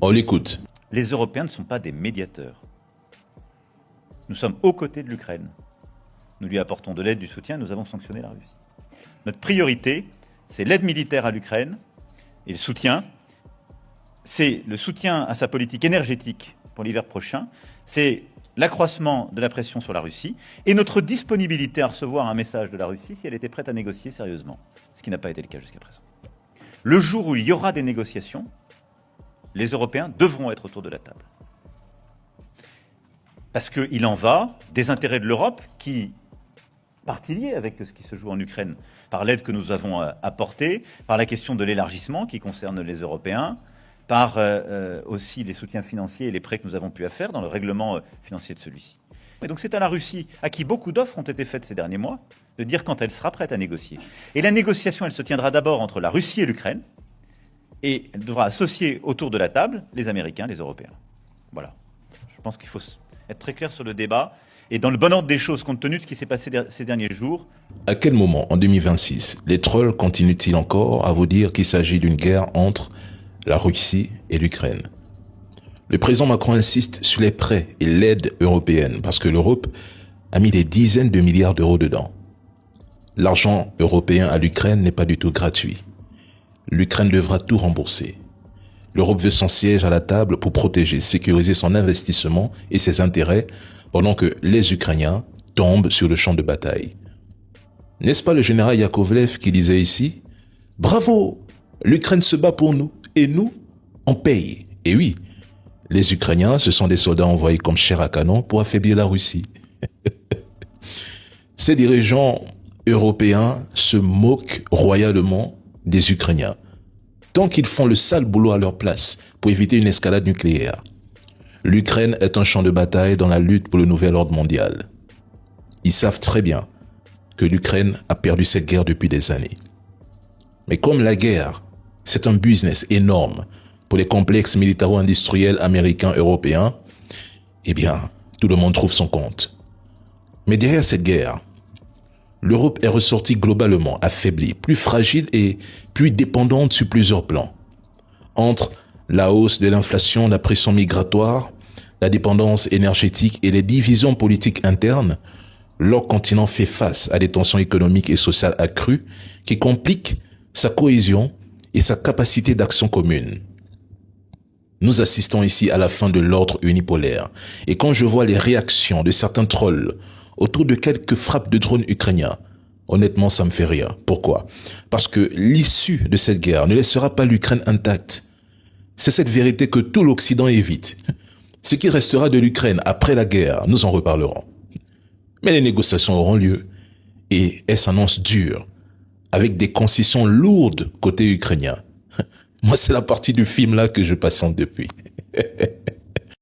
On l'écoute. Les Européens ne sont pas des médiateurs. Nous sommes aux côtés de l'Ukraine. Nous lui apportons de l'aide, du soutien, nous avons sanctionné la Russie. Notre priorité, c'est l'aide militaire à l'Ukraine et le soutien. C'est le soutien à sa politique énergétique pour l'hiver prochain. C'est l'accroissement de la pression sur la Russie et notre disponibilité à recevoir un message de la Russie si elle était prête à négocier sérieusement, ce qui n'a pas été le cas jusqu'à présent. Le jour où il y aura des négociations, les Européens devront être autour de la table. Parce qu'il en va des intérêts de l'Europe qui, partie liée avec ce qui se joue en Ukraine, par l'aide que nous avons apportée, par la question de l'élargissement qui concerne les Européens, par aussi les soutiens financiers et les prêts que nous avons pu faire dans le règlement financier de celui-ci. Et donc c'est à la Russie, à qui beaucoup d'offres ont été faites ces derniers mois, de dire quand elle sera prête à négocier. Et la négociation, elle se tiendra d'abord entre la Russie et l'Ukraine, et elle devra associer autour de la table les Américains, les Européens. Voilà. Je pense qu'il faut être très clair sur le débat, et dans le bon ordre des choses, compte tenu de ce qui s'est passé ces derniers jours. À quel moment, en 2026, les trolls continuent-ils encore à vous dire qu'il s'agit d'une guerre entre la Russie et l'Ukraine? Le président Macron insiste sur les prêts et l'aide européenne parce que l'Europe a mis des dizaines de milliards d'euros dedans. L'argent européen à l'Ukraine n'est pas du tout gratuit. L'Ukraine devra tout rembourser. L'Europe veut son siège à la table pour protéger, sécuriser son investissement et ses intérêts pendant que les Ukrainiens tombent sur le champ de bataille. N'est-ce pas le général Yakovlev qui disait ici « Bravo, l'Ukraine se bat pour nous et nous, on paye ». Et oui, les Ukrainiens, ce sont des soldats envoyés comme chair à canon pour affaiblir la Russie. Ces dirigeants européens se moquent royalement des Ukrainiens, tant qu'ils font le sale boulot à leur place pour éviter une escalade nucléaire. L'Ukraine est un champ de bataille dans la lutte pour le nouvel ordre mondial. Ils savent très bien que l'Ukraine a perdu cette guerre depuis des années. Mais comme la guerre, c'est un business énorme pour les complexes militaro-industriels américains, européens, eh bien, tout le monde trouve son compte. Mais derrière cette guerre, l'Europe est ressortie globalement affaiblie, plus fragile et plus dépendante sur plusieurs plans. Entre la hausse de l'inflation, la pression migratoire, la dépendance énergétique et les divisions politiques internes, leur continent fait face à des tensions économiques et sociales accrues qui compliquent sa cohésion et sa capacité d'action commune. Nous assistons ici à la fin de l'ordre unipolaire. Et quand je vois les réactions de certains trolls autour de quelques frappes de drones ukrainiens, honnêtement, ça me fait rire. Pourquoi? Parce que l'issue de cette guerre ne laissera pas l'Ukraine intacte. C'est cette vérité que tout l'Occident évite. Ce qui restera de l'Ukraine après la guerre, nous en reparlerons. Mais les négociations auront lieu et elles s'annoncent dures, avec des concessions lourdes côté ukrainien. Moi, c'est la partie du film là que je patiente depuis.